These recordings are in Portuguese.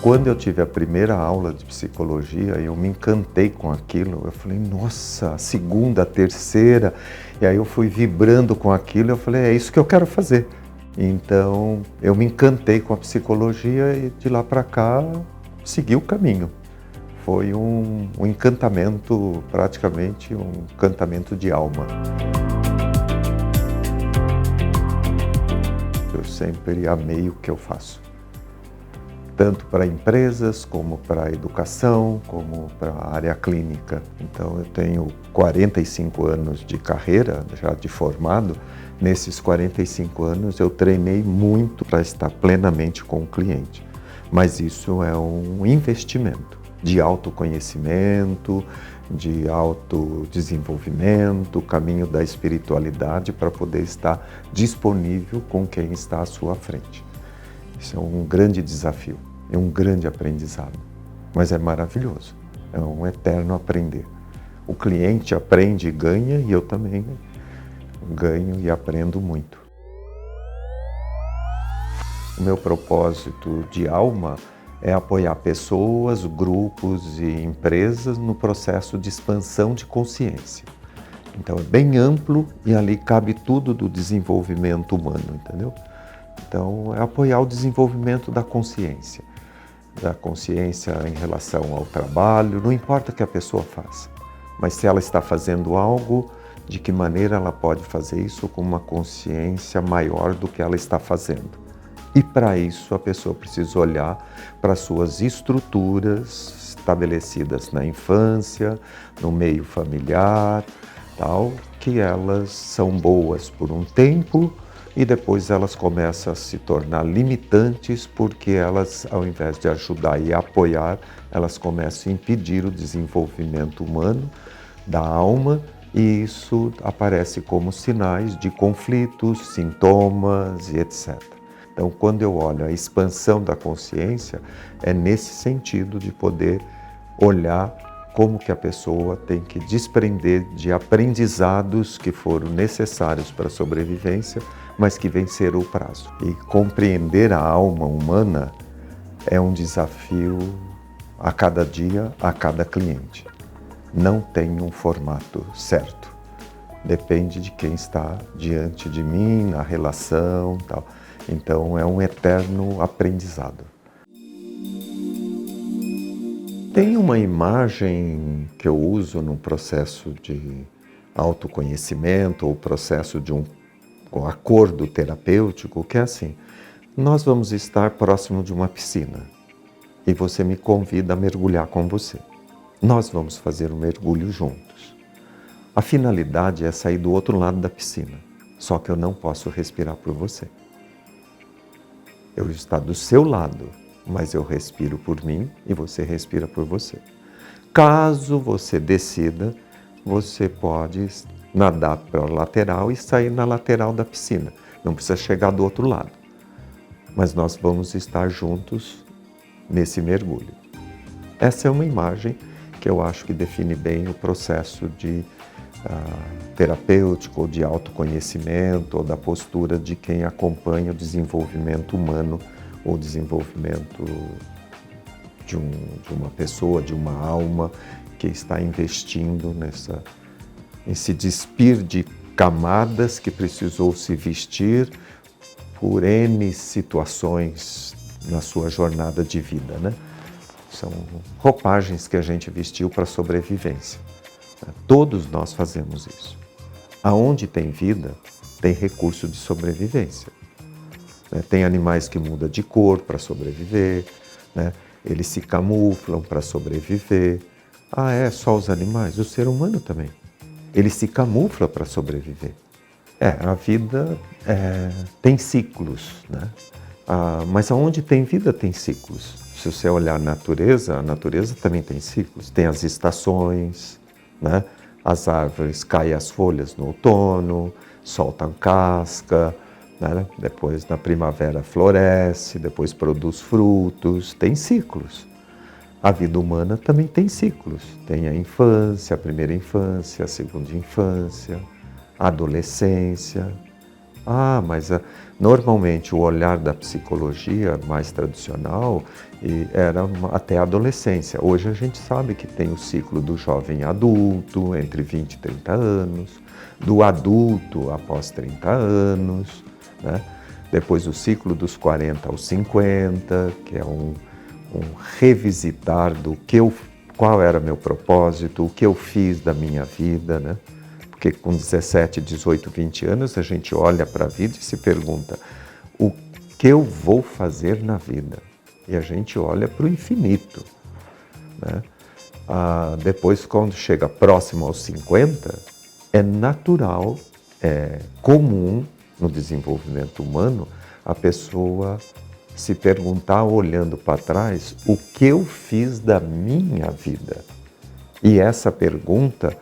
Quando eu tive a primeira aula de psicologia, eu me encantei com aquilo. Eu falei, nossa, a segunda, a terceira. E aí eu fui vibrando com aquilo e eu falei, é isso que eu quero fazer. Então, eu me encantei com a psicologia e de lá para cá, segui o caminho. Foi um encantamento, praticamente um encantamento de alma. Eu sempre amei o que eu faço. Tanto para empresas, como para a educação, como para a área clínica. Então, eu tenho 45 anos de carreira, já de formado. Nesses 45 anos, eu treinei muito para estar plenamente com o cliente. Mas isso é um investimento de autoconhecimento, de autodesenvolvimento, o caminho da espiritualidade para poder estar disponível com quem está à sua frente. Isso é um grande desafio, é um grande aprendizado, mas é maravilhoso, é um eterno aprender. O cliente aprende e ganha e eu também ganho e aprendo muito. O meu propósito de alma é apoiar pessoas, grupos e empresas no processo de expansão de consciência. Então é bem amplo e ali cabe tudo do desenvolvimento humano, entendeu? Então, é apoiar o desenvolvimento da consciência em relação ao trabalho, não importa o que a pessoa faça, mas se ela está fazendo algo, de que maneira ela pode fazer isso com uma consciência maior do que ela está fazendo. E para isso a pessoa precisa olhar para suas estruturas estabelecidas na infância, no meio familiar, tal, que elas são boas por um tempo, e depois elas começam a se tornar limitantes porque elas, ao invés de ajudar e apoiar, elas começam a impedir o desenvolvimento humano da alma e isso aparece como sinais de conflitos, sintomas e etc. Então, quando eu olho a expansão da consciência, é nesse sentido de poder olhar como que a pessoa tem que desprender de aprendizados que foram necessários para a sobrevivência, mas que venceram o prazo. E compreender a alma humana é um desafio a cada dia, a cada cliente. Não tem um formato certo. Depende de quem está diante de mim, na relação, tal. Então é um eterno aprendizado. Tem uma imagem que eu uso no processo de autoconhecimento ou processo de um acordo terapêutico, que é assim, nós vamos estar próximo de uma piscina e você me convida a mergulhar com você. Nós vamos fazer um mergulho juntos. A finalidade é sair do outro lado da piscina, só que eu não posso respirar por você. Eu estou do seu lado, mas eu respiro por mim e você respira por você. Caso você decida, você pode nadar para a lateral e sair na lateral da piscina. Não precisa chegar do outro lado. Mas nós vamos estar juntos nesse mergulho. Essa é uma imagem que eu acho que define bem o processo de terapêutico, ou de autoconhecimento, ou da postura de quem acompanha o desenvolvimento humano, ou o desenvolvimento de uma pessoa, de uma alma que está investindo em se despir de camadas que precisou se vestir por N situações na sua jornada de vida, né? São roupagens que a gente vestiu para a sobrevivência. Todos nós fazemos isso. Aonde tem vida, tem recurso de sobrevivência. Tem animais que mudam de cor para sobreviver, né? Eles se camuflam para sobreviver. Ah, é só os animais? O ser humano também. Ele se camufla para sobreviver. A vida tem ciclos, né? Mas aonde tem vida tem ciclos. Se você olhar a natureza também tem ciclos. Tem as estações, né? As árvores caem as folhas no outono, soltam casca, né? Depois na primavera floresce, depois produz frutos, tem ciclos. A vida humana também tem ciclos. Tem a infância, a primeira infância, a segunda infância, a adolescência, Normalmente o olhar da psicologia mais tradicional era até a adolescência. Hoje a gente sabe que tem o ciclo do jovem adulto, entre 20 e 30 anos, do adulto após 30 anos, né? Depois o ciclo dos 40 aos 50, que é um revisitar qual era meu propósito, o que eu fiz da minha vida, né? Porque com 17, 18, 20 anos a gente olha para a vida e se pergunta o que eu vou fazer na vida? E a gente olha para o infinito, né? Depois, quando chega próximo aos 50, é natural, é comum no desenvolvimento humano a pessoa se perguntar, olhando para trás, o que eu fiz da minha vida? E essa pergunta,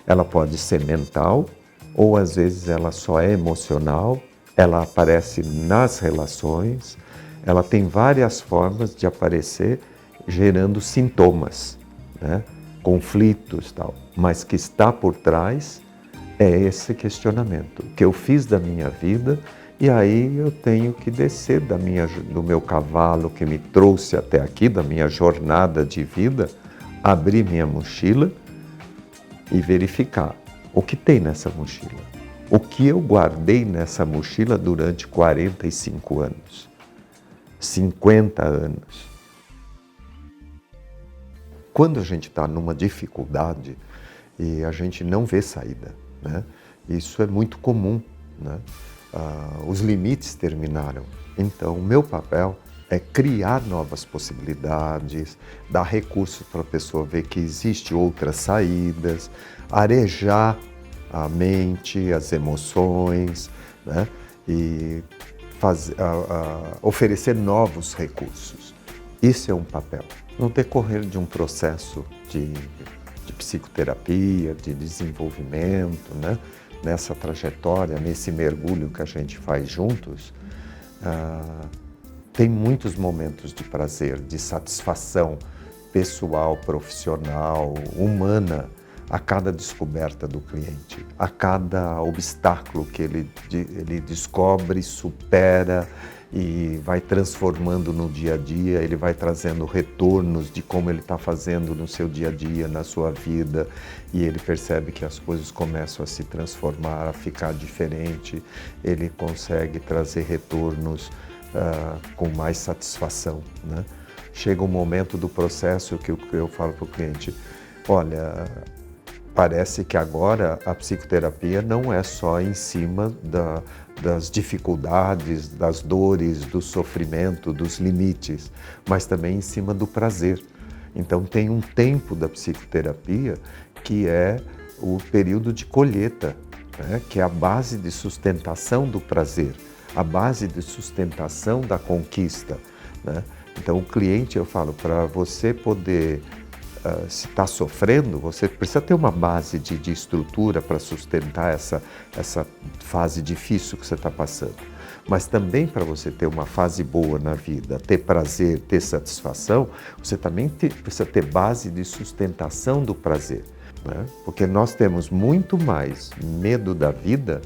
ela pode ser mental, ou às vezes ela só é emocional, ela aparece nas relações, ela tem várias formas de aparecer gerando sintomas, né? Conflitos e tal, mas que está por trás é esse questionamento, o que eu fiz da minha vida, e aí eu tenho que descer do meu cavalo que me trouxe até aqui, da minha jornada de vida, abrir minha mochila e verificar o que tem nessa mochila. O que eu guardei nessa mochila durante 45 anos, 50 anos. Quando a gente está numa dificuldade e a gente não vê saída, né? Isso é muito comum, né? Os limites terminaram. Então, o meu papel é criar novas possibilidades, dar recursos para a pessoa ver que existe outras saídas, arejar a mente, as emoções, né? E oferecer novos recursos. Isso é um papel. No decorrer de um processo de psicoterapia, de desenvolvimento, né? Nessa trajetória, nesse mergulho que a gente faz juntos, tem muitos momentos de prazer, de satisfação pessoal, profissional, humana, a cada descoberta do cliente, a cada obstáculo que ele descobre, supera e vai transformando no dia a dia, ele vai trazendo retornos de como ele está fazendo no seu dia a dia, na sua vida, e ele percebe que as coisas começam a se transformar, a ficar diferente, ele consegue trazer retornos com mais satisfação, né? Chega um momento do processo que eu falo para o cliente, olha, parece que agora a psicoterapia não é só em cima das dificuldades, das dores, do sofrimento, dos limites, mas também em cima do prazer. Então tem um tempo da psicoterapia que é o período de colheita, né? Que é a base de sustentação do prazer, a base de sustentação da conquista, né? Então o cliente, eu falo, para você poder se está sofrendo, você precisa ter uma base de estrutura para sustentar essa fase difícil que você está passando. Mas também para você ter uma fase boa na vida, ter prazer, ter satisfação, você também precisa ter base de sustentação do prazer, né? Porque nós temos muito mais medo da vida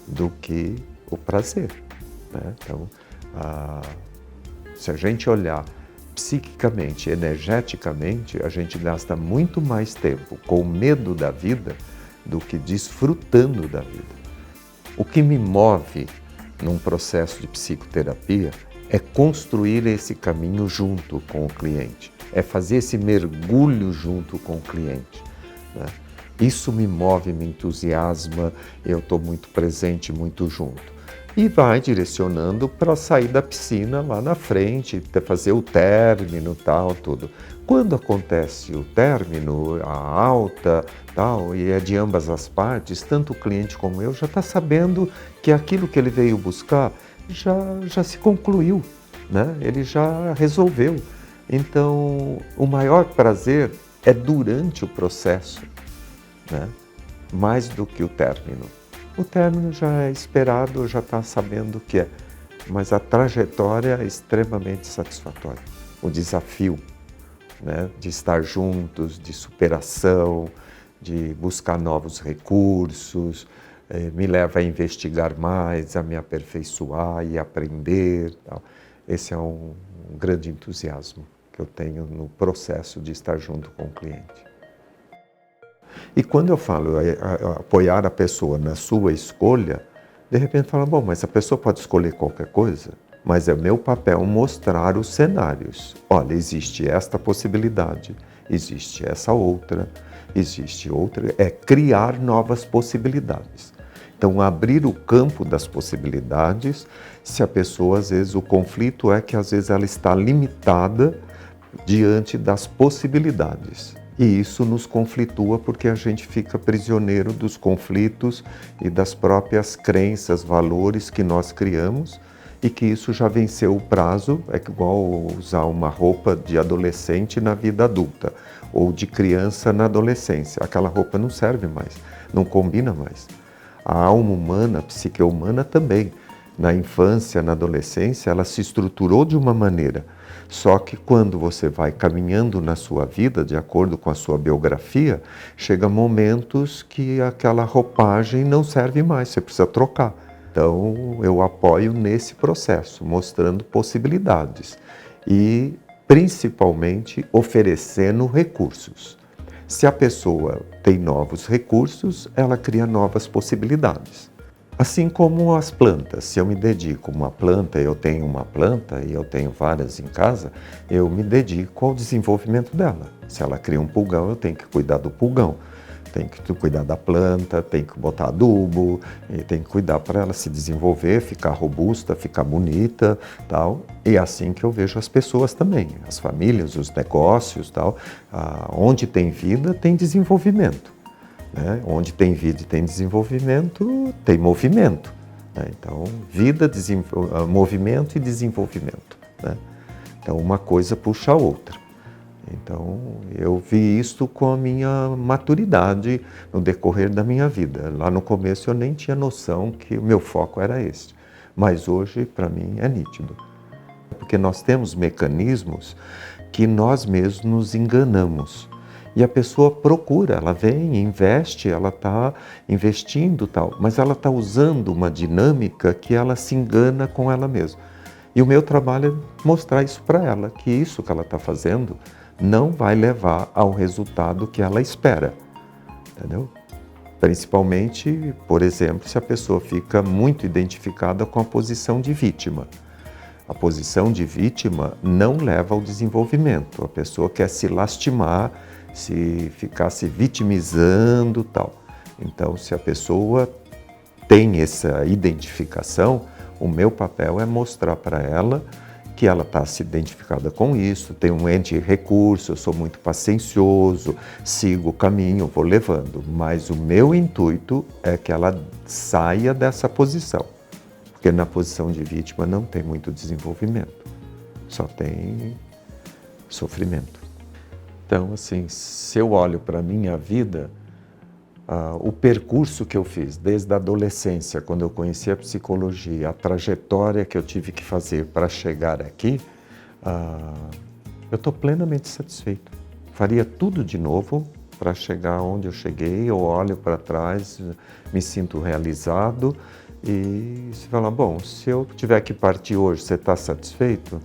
do que o prazer, né? Então, se a gente olhar psiquicamente, energeticamente, a gente gasta muito mais tempo com medo da vida do que desfrutando da vida. O que me move num processo de psicoterapia é construir esse caminho junto com o cliente, é fazer esse mergulho junto com o cliente, né? Isso me move, me entusiasma, eu estou muito presente, muito junto. E vai direcionando para sair da piscina lá na frente, fazer o término, tal, tudo. Quando acontece o término, a alta, tal, e é de ambas as partes, tanto o cliente como eu já está sabendo que aquilo que ele veio buscar já se concluiu, né? Ele já resolveu. Então, o maior prazer é durante o processo, né? Mais do que o término. O término já é esperado, já está sabendo o que é, mas a trajetória é extremamente satisfatória. O desafio, né, de estar juntos, de superação, de buscar novos recursos, me leva a investigar mais, a me aperfeiçoar e aprender. Tal. Esse é um grande entusiasmo que eu tenho no processo de estar junto com o cliente. E quando eu falo apoiar a pessoa na sua escolha, de repente fala, bom, mas a pessoa pode escolher qualquer coisa, mas é meu papel mostrar os cenários. Olha, existe esta possibilidade, existe essa outra, existe outra, é criar novas possibilidades. Então, abrir o campo das possibilidades, se a pessoa, às vezes, o conflito é que, às vezes, ela está limitada diante das possibilidades. E isso nos conflitua porque a gente fica prisioneiro dos conflitos e das próprias crenças, valores que nós criamos e que isso já venceu o prazo, é igual usar uma roupa de adolescente na vida adulta ou de criança na adolescência. Aquela roupa não serve mais, não combina mais. A alma humana, a psique humana também. Na infância, na adolescência, ela se estruturou de uma maneira. Só que quando você vai caminhando na sua vida, de acordo com a sua biografia, chega momentos que aquela roupagem não serve mais, você precisa trocar. Então, eu apoio nesse processo, mostrando possibilidades e, principalmente, oferecendo recursos. Se a pessoa tem novos recursos, ela cria novas possibilidades. Assim como as plantas, se eu me dedico a uma planta, eu tenho uma planta e eu tenho várias em casa, eu me dedico ao desenvolvimento dela. Se ela cria um pulgão, eu tenho que cuidar do pulgão, tenho que cuidar da planta, tenho que botar adubo, e tenho que cuidar para ela se desenvolver, ficar robusta, ficar bonita, tal. E é assim que eu vejo as pessoas também, as famílias, os negócios, tal. Onde tem vida, tem desenvolvimento. Né? Onde tem vida e tem desenvolvimento, tem movimento. Né? Então, vida, movimento e desenvolvimento. Né? Então, uma coisa puxa a outra. Então, eu vi isso com a minha maturidade no decorrer da minha vida. Lá no começo eu nem tinha noção que o meu foco era esse. Mas hoje, para mim, é nítido. Porque nós temos mecanismos que nós mesmos nos enganamos. E a pessoa procura, ela vem, investe, ela está investindo tal, mas ela está usando uma dinâmica que ela se engana com ela mesma. E o meu trabalho é mostrar isso para ela, que isso que ela está fazendo não vai levar ao resultado que ela espera, entendeu? Principalmente, por exemplo, se a pessoa fica muito identificada com a posição de vítima. A posição de vítima não leva ao desenvolvimento, a pessoa quer se lastimar, se ficar se vitimizando, tal. Então, se a pessoa tem essa identificação, o meu papel é mostrar para ela que ela está se identificada com isso, tem um ente de recurso, eu sou muito paciencioso, sigo o caminho, vou levando. Mas o meu intuito é que ela saia dessa posição, porque na posição de vítima não tem muito desenvolvimento, só tem sofrimento. Então, assim, se eu olho para a minha vida, o percurso que eu fiz desde a adolescência, quando eu conheci a psicologia, a trajetória que eu tive que fazer para chegar aqui, eu estou plenamente satisfeito. Faria tudo de novo para chegar onde eu cheguei, eu olho para trás, me sinto realizado e se fala, bom, se eu tiver que partir hoje, você está satisfeito?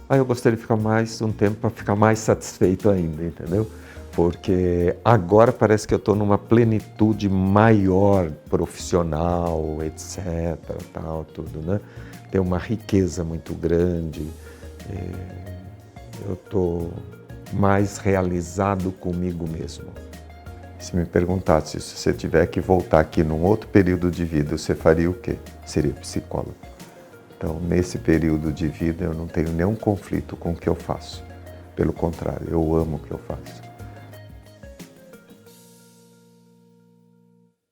Aí eu gostaria de ficar mais um tempo para ficar mais satisfeito ainda, entendeu? Porque agora parece que eu estou numa plenitude maior, profissional, etc, tal, tudo, né? Tem uma riqueza muito grande, eu estou mais realizado comigo mesmo. Se me perguntasse se você tiver que voltar aqui num outro período de vida, você faria o quê? Seria psicólogo. Então, nesse período de vida, eu não tenho nenhum conflito com o que eu faço. Pelo contrário, eu amo o que eu faço.